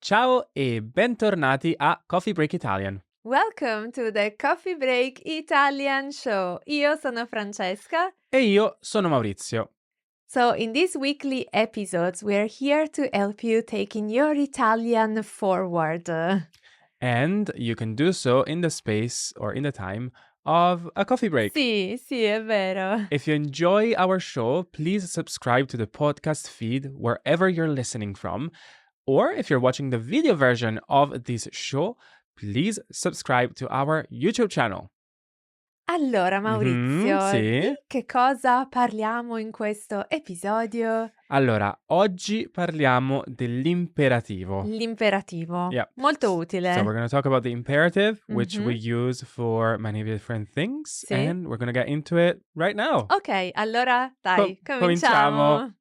Ciao e bentornati a Coffee Break Italian. Welcome to the Coffee Break Italian Show. Io sono Francesca. E io sono Maurizio. So in these weekly episodes, we're here to help you taking your Italian forward. And you can do so in the space or in the time of a coffee break. Sì, è vero. If you enjoy our show, please subscribe to the podcast feed wherever you're listening from. Or if you're watching the video version of this show, please subscribe to our YouTube channel. Allora, Maurizio, sì. di che cosa parliamo in questo episodio? Allora, oggi parliamo dell'imperativo. L'imperativo. Yeah. Molto utile. So we're going to talk about the imperative, which we use for many different things, Sì. and we're going to get into it right now. Ok, allora dai, cominciamo.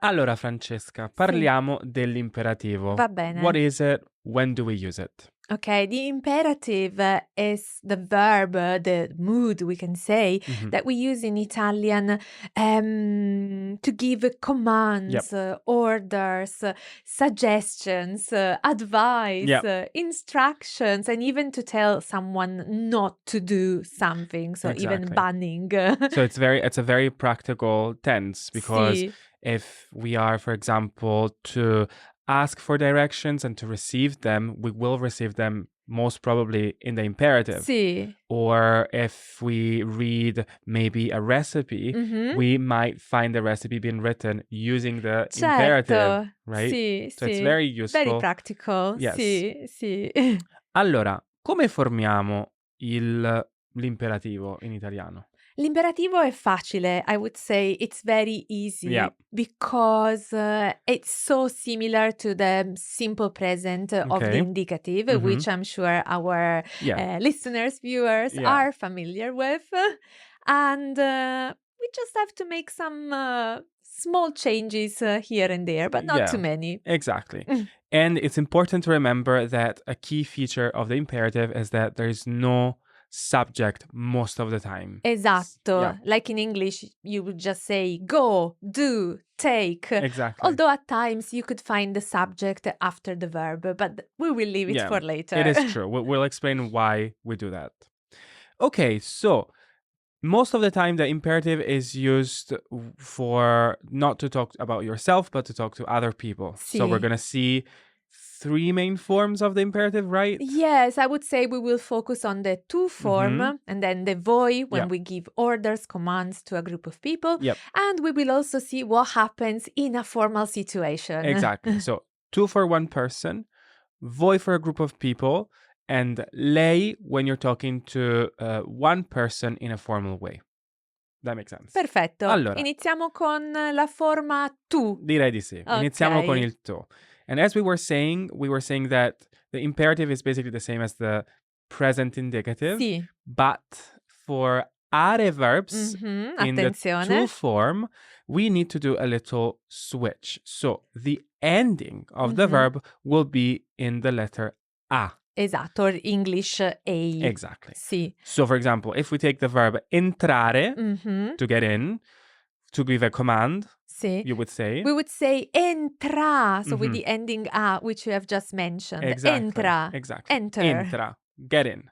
Allora, Francesca, parliamo dell'imperativo. Va bene. What is it? When do we use it? Okay, the imperative is the verb, the mood, we can say, that we use in Italian to give commands, orders, suggestions, advice, instructions, and even to tell someone not to do something. So even banning. So it's a very practical tense because Sì. if we are, for example, to ask for directions and to receive them, we will receive them most probably in the imperative. Sì. Or if we read maybe a recipe, we might find the recipe being written using the imperative, right? Sì, so it's very useful. Very practical. Yes. Sì. Allora, come formiamo l'imperativo in italiano? L'imperativo è facile. I would say it's very easy because it's so similar to the simple present of the indicative, which I'm sure our listeners, viewers are familiar with. And we just have to make some small changes here and there, but not too many. Exactly. And it's important to remember that a key feature of the imperative is that there is no subject most of the time. Esatto. Yeah. Like in English, you would just say go, do, take. Exactly. Although at times you could find the subject after the verb, but we will leave it for later. It is true. We'll explain why we do that. Okay, so most of the time the imperative is used for not to talk about yourself, but to talk to other people. Sì. So we're going to see three main forms of the imperative, right? Yes, I would say we will focus on the tu form and then the voi when we give orders, commands to a group of people. And we will also see what happens in a formal situation. Exactly. So tu for one person, voi for a group of people, and lei when you're talking to one person in a formal way. That makes sense. Perfetto. Allora, iniziamo con la forma tu. Direi di sì. Iniziamo con il tu. And as we were saying that the imperative is basically the same as the present indicative. Sì. But for are verbs in the tu form, we need to do a little switch. So the ending of the verb will be in the letter a. Esatto, or English A. Exactly. Sì. So for example, if we take the verb entrare, to get in, to give a command, you would say? We would say entra, so with the ending a, which you have just mentioned. Exactly. Entra. Exactly. Enter. Entra. Get in.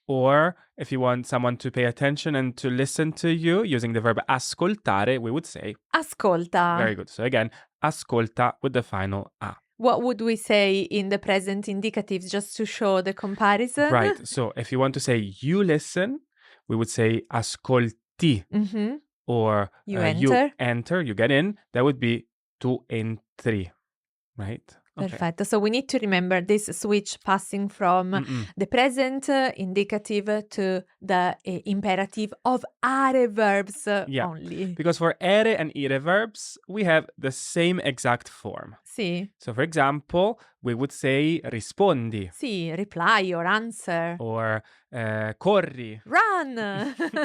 Or if you want someone to pay attention and to listen to you, using the verb ascoltare, we would say? Ascolta. Very good. So again, ascolta with the final a. What would we say in the present indicatives just to show the comparison? Right. So if you want to say you listen, we would say ascolti. Or you enter, you get in. That would be tu entri. Right? Perfetto. So we need to remember this switch passing from the present indicative to the imperative of are verbs only. Because for ere and ire verbs, we have the same exact form. Sì. So for example, we would say rispondi. Sì, reply or answer. Or corri. Run.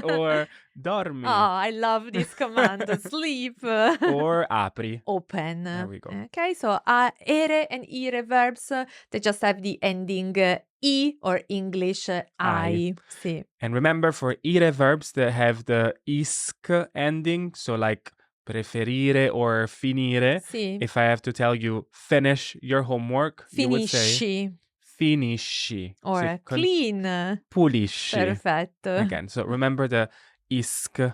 Or dormi. Oh, I love this command. Sleep. Or apri. Open. There we go. Okay, so ere and ire verbs, they just have the ending I or English I. Sì. And remember, for ire verbs, they have the isk ending. So like preferire or finire. Sì. If I have to tell you finish your homework, you would say finisci. Or clean. Pulisci. Perfetto. Again, so remember the isk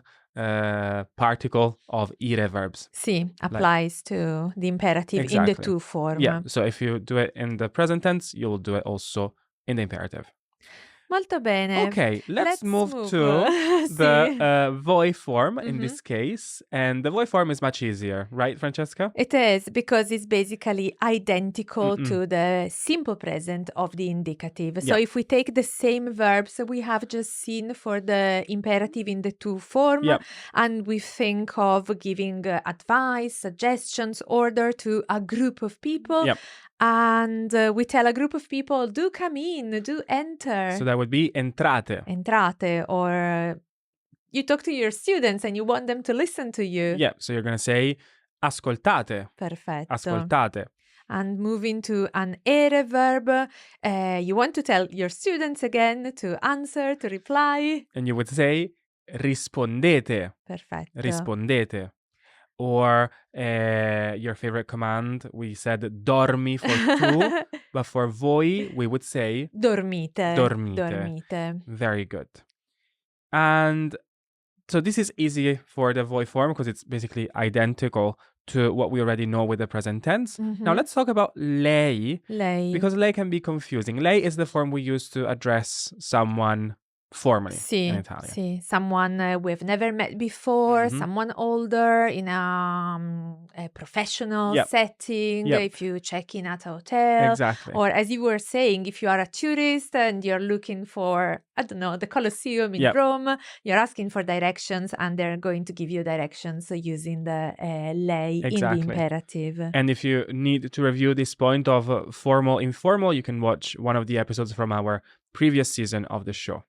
particle of ire verbs. Sì, applies to the imperative in the to form. Yeah, so if you do it in the present tense, you'll do it also in the imperative. Molto bene. Okay, let's move to the voi form in this case. And the voi form is much easier, right, Francesca? It is, because it's basically identical to the simple present of the indicative. So if we take the same verbs we have just seen for the imperative in the to form, and we think of giving advice, suggestions, order to a group of people, and we tell a group of people, do come in, do enter. So that would be entrate. Entrate, or you talk to your students and you want them to listen to you. Yeah, so you're going to say ascoltate. Perfetto. Ascoltate. And moving to an ere verb, you want to tell your students again to answer, to reply. And you would say rispondete. Perfetto. Rispondete. Or your favorite command, we said dormi for tu, but for voi, we would say dormite. Dormite. Dormite. Very good. And so this is easy for the voi form because it's basically identical to what we already know with the present tense. Now let's talk about lei. Lei. Because lei can be confusing. Lei is the form we use to address someone formally in Italian. Sì, someone we've never met before, someone older in a professional setting, if you check in at a hotel. Exactly. Or as you were saying, if you are a tourist and you're looking for, I don't know, the Colosseum in Rome, you're asking for directions and they're going to give you directions using the lei in the imperative. And if you need to review this point of formal, informal, you can watch one of the episodes from our previous season of the show,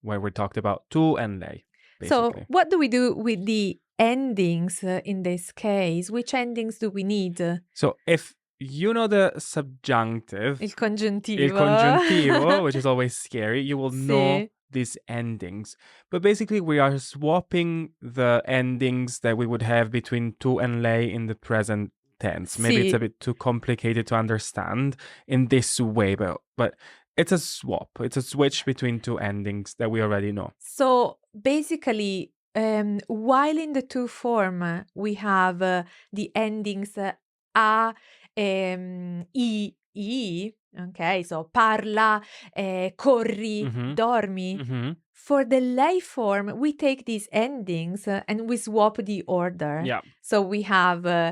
where we talked about tu and lei, basically. So what do we do with the endings in this case? Which endings do we need? So if you know the subjunctive, il congiuntivo, which is always scary, you will know these endings. But basically we are swapping the endings that we would have between tu and lei in the present tense. Maybe it's a bit too complicated to understand in this way, but it's a swap. It's a switch between two endings that we already know. So basically, while in the to form, we have the endings a, I, okay, so parla, corri, dormi. For the lei form, we take these endings and we swap the order. Yeah. So we have I,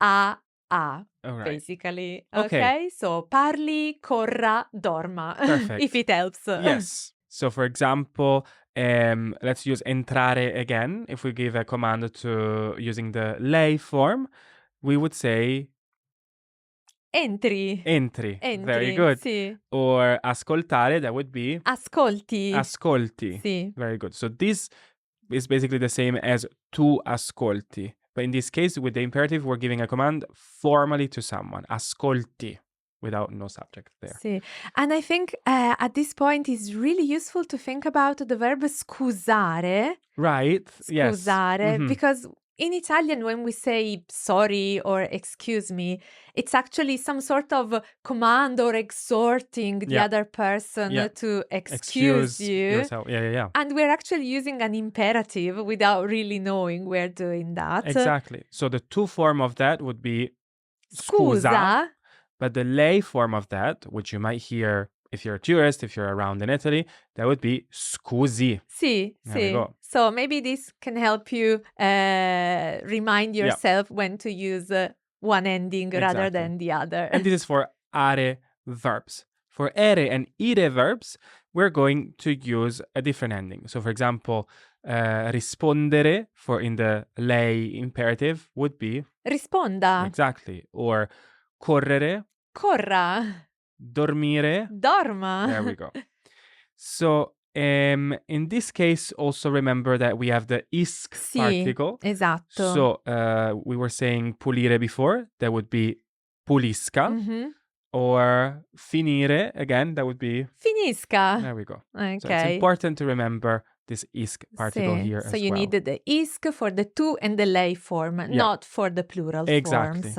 a, right. Basically. Okay. So parli, corra, dorma. Perfect. If it helps. Yes. So for example, let's use entrare again. If we give a command to using the lei form, we would say Entri. Very good. Sì. Or ascoltare, that would be ascolti. Sì. Very good. So this is basically the same as tu ascolti. But in this case, with the imperative, we're giving a command formally to someone. Ascolti, without no subject there. Sì. And I think at this point it's really useful to think about the verb scusare. Right. Scusare. Yes. Because in Italian, when we say sorry or excuse me, it's actually some sort of command or exhorting the other person to excuse you. Yourself. Yeah. And we're actually using an imperative without really knowing we're doing that. Exactly. So the tu form of that would be scusa. But the lei form of that, which you might hear if you're a tourist, if you're around in Italy, that would be scusi. Sì. So maybe this can help you remind yourself when to use one ending rather than the other. And this is for are verbs. For ere and ire verbs, we're going to use a different ending. So for example, rispondere for in the lei imperative would be risponda. Exactly. Or correre. Corra. Dormire. Dorma. There we go. So in this case, also remember that we have the isk particle. Esatto. So we were saying pulire before. That would be pulisca. Or finire, again, that would be finisca. There we go. Okay. So it's important to remember this isk particle here as well. So you need the isk for the tu and the lei form, not for the plural forms.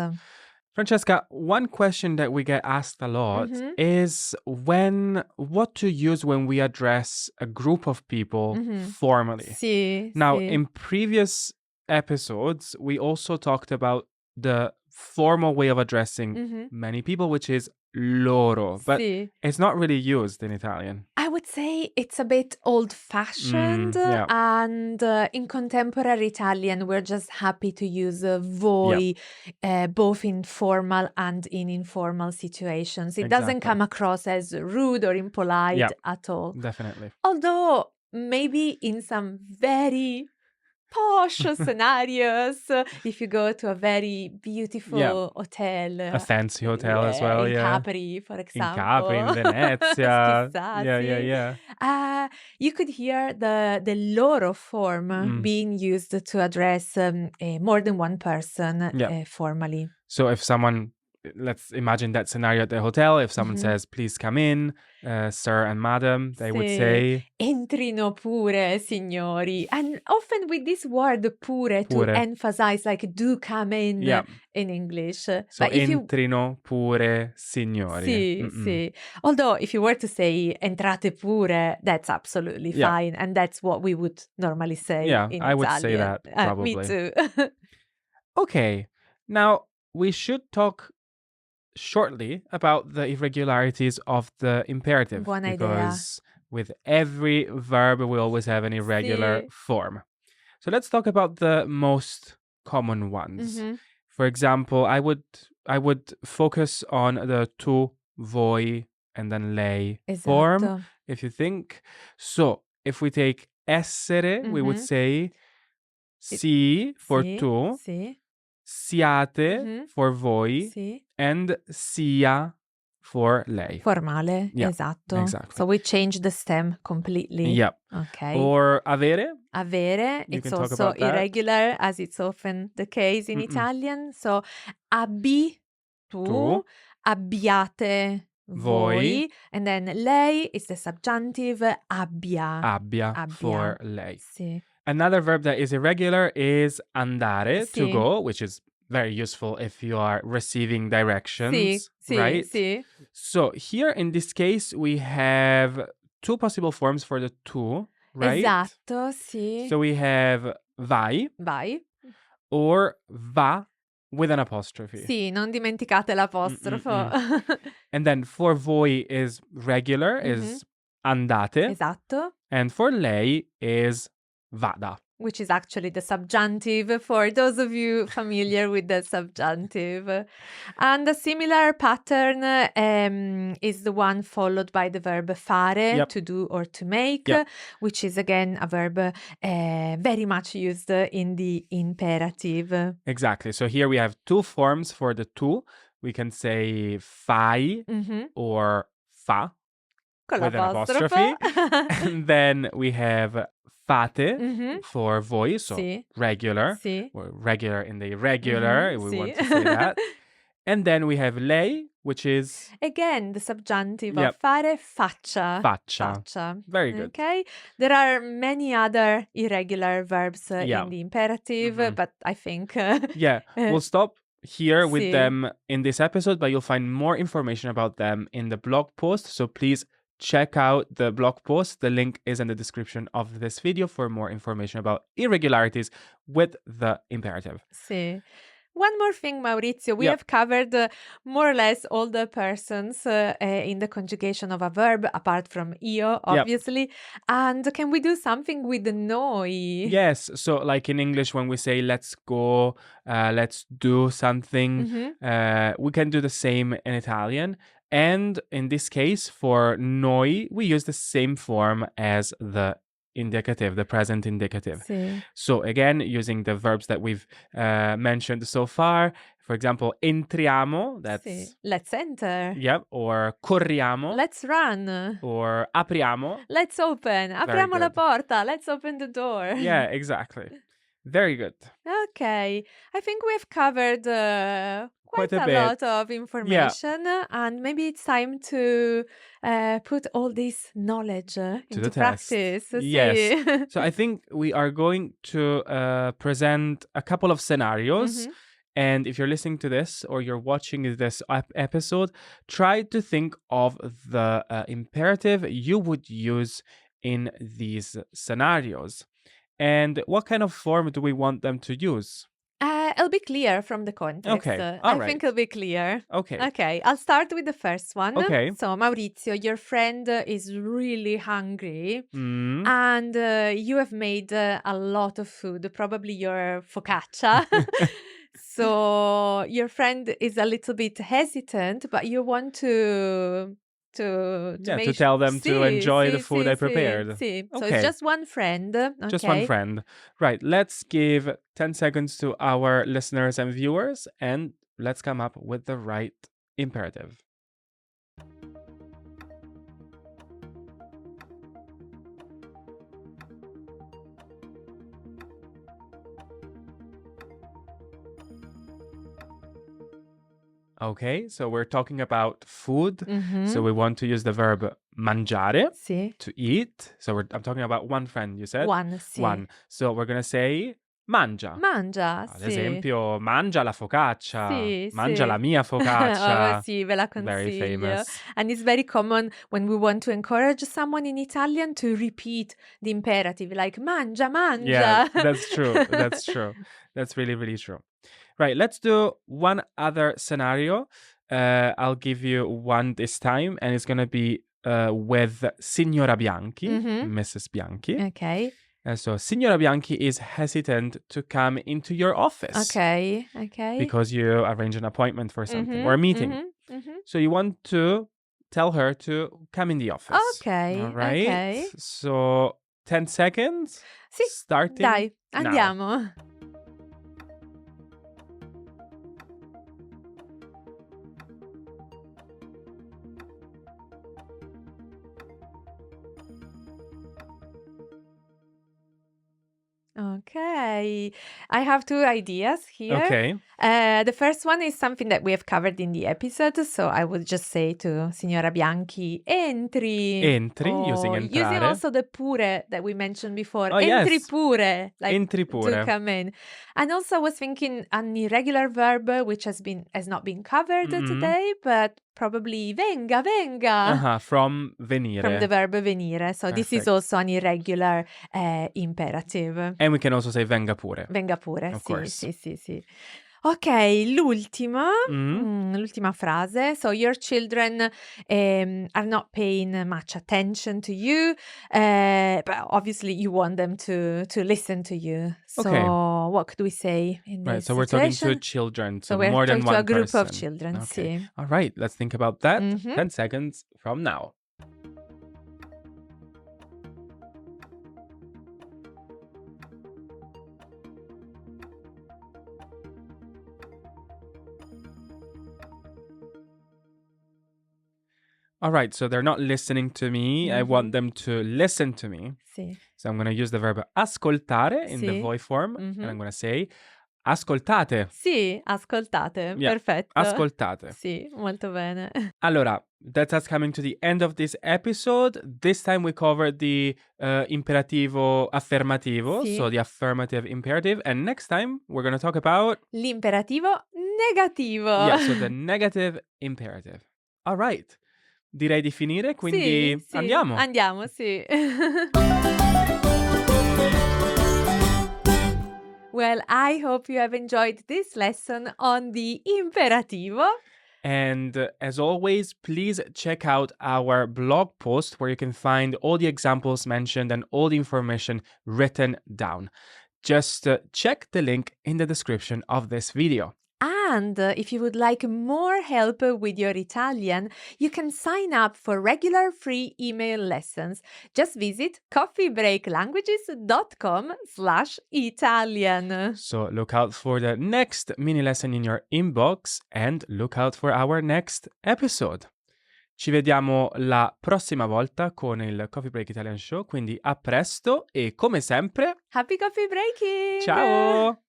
Francesca, one question that we get asked a lot is what to use when we address a group of people formally. Now, in previous episodes, we also talked about the formal way of addressing many people, which is loro, but it's not really used in Italian. I would say it's a bit old-fashioned, and in contemporary Italian, we're just happy to use voi, both in formal and in informal situations. It doesn't come across as rude or impolite at all. Definitely. Although maybe in some very posh scenarios, if you go to a very beautiful hotel, a fancy hotel as well, in Capri, for example, in Capri, in Venezia, you could hear the loro form being used to address more than one person formally. So if someone, let's imagine that scenario at the hotel, if someone says, please come in, sir and madam, they would say, entrino pure, signori. And often with this word pure to emphasize, like, do come in English. So but entrino pure, signori. Sì. Although if you were to say entrate pure, that's absolutely fine. And that's what we would normally say in Italian. I would say that probably. Me too. Okay. Now, we should talk shortly about the irregularities of the imperative. Buona because with every verb, we always have an irregular form. So let's talk about the most common ones. For example, I would focus on the tu, voi, and then lei form, if you think. So if we take essere, we would say si for tu, siate for voi, and sia for lei. Formale, esatto. Exactly. So we change the stem completely. Yep. Okay. Or avere. Avere, it's also irregular, as it's often the case in Italian. So abbi, tu, abbiate, voi, and then lei is the subjunctive, abbia. For lei. Sì. Another verb that is irregular is andare, to go, which is very useful if you are receiving directions, right? Sì. So here in this case, we have two possible forms for the tu, right? Esatto, sì. So we have vai. Or va with an apostrophe. Sì, non dimenticate l'apostrofo. And then for voi is regular, is andate. Esatto. And for lei is vada. Which is actually the subjunctive for those of you familiar with the subjunctive. And a similar pattern is the one followed by the verb fare, to do or to make, which is again a verb very much used in the imperative. Exactly. So here we have two forms for the tu. We can say fai or fa with an apostrophe. And then we have fate for voi, so regular, or regular in the irregular, if we want to say that. And then we have lei, which is... Again, the subjunctive of fare, faccia. Very good. Okay. There are many other irregular verbs in the imperative, but I think... we'll stop here with them in this episode, but you'll find more information about them in the blog post, so please check out the blog post. The link is in the description of this video for more information about irregularities with the imperative. Sì. One more thing, Maurizio. We have covered more or less all the persons in the conjugation of a verb, apart from io, obviously. And can we do something with the noi? Yes. So like in English, when we say let's go, let's do something, we can do the same in Italian. And in this case, for noi, we use the same form as the indicative, the present indicative. Sì. So again, using the verbs that we've mentioned so far, for example, entriamo, that's... Let's enter. Yep. Or corriamo. Let's run. Or apriamo. Let's open. Apriamo la porta. Let's open the door. Yeah, exactly. Very good. Okay. I think we've covered quite a lot of information, and maybe it's time to put all this knowledge into practice. Yes. So I think we are going to present a couple of scenarios. Mm-hmm. And if you're listening to this or you're watching this episode, try to think of the imperative you would use in these scenarios. And what kind of form do we want them to use? It'll be clear from the context. Okay. I think it'll be clear. Okay. I'll start with the first one. Okay. So, Maurizio, your friend is really hungry and you have made a lot of food, probably your focaccia. So, your friend is a little bit hesitant, but you want to tell them to enjoy the food I prepared. So it's just one friend. Okay. Just one friend. Right. Let's give 10 seconds to our listeners and viewers, and let's come up with the right imperative. Okay, so we're talking about food. Mm-hmm. So we want to use the verb mangiare, to eat. So I'm talking about one friend, you said? One. So we're going to say mangia. Ad esempio, mangia la focaccia. Mangia la mia focaccia. Sì, ve la consiglio. Very famous. And it's very common when we want to encourage someone in Italian to repeat the imperative, like mangia. Yeah, that's true. That's true. That's really, really true. Right, let's do one other scenario. I'll give you one this time, and it's going to be with Signora Bianchi, Mrs. Bianchi. Okay. So Signora Bianchi is hesitant to come into your office. Okay. Because you arrange an appointment for something or a meeting. So you want to tell her to come in the office. Okay. All right. Okay. So 10 seconds. Starting. Dai, andiamo. Now. Okay, I have two ideas here. Okay. The first one is something that we have covered in the episode, so I would just say to Signora Bianchi, entri. Using entrare. Using also the pure that we mentioned before. Entri pure. Like entri pure. To come in. And also I was thinking an irregular verb which has not been covered today, but probably venga. From venire. From the verb venire. So this is also an irregular imperative. And we can also say venga pure. Venga pure, of course. Sì. Ok, l'ultima frase. So your children are not paying much attention to you, but obviously you want them to listen to you. So what could we say in this so we're talking to children, so more than one person. To a group of children, okay. All right, let's think about that. 10 seconds from now. All right, so they're not listening to me. I want them to listen to me. Sì. So I'm going to use the verb ascoltare in the voi form. And I'm going to say ascoltate. Sì, ascoltate. Yeah. Perfetto. Ascoltate. Sì, molto bene. Allora, that's us coming to the end of this episode. This time we covered the imperativo affermativo, so the affirmative imperative. And next time we're going to talk about l'imperativo negativo. Yeah, so the negative imperative. All right. Direi di finire, quindi sì, andiamo. Andiamo, sì. Well, I hope you have enjoyed this lesson on the imperativo. And as always, please check out our blog post where you can find all the examples mentioned and all the information written down. Just check the link in the description of this video. And if you would like more help with your Italian, you can sign up for regular free email lessons. Just visit coffeebreaklanguages.com/Italian. So look out for the next mini lesson in your inbox and look out for our next episode. Ci vediamo la prossima volta con il Coffee Break Italian Show, quindi a presto e come sempre... Happy coffee breaking! Ciao!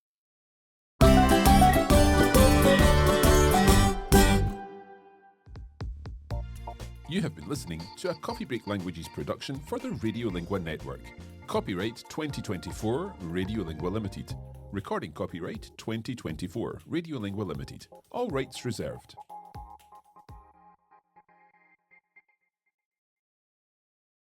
You have been listening to a Coffee Break Languages production for the Radiolingua Network. Copyright 2024 Radiolingua Limited. Recording copyright 2024 Radiolingua Limited. All rights reserved.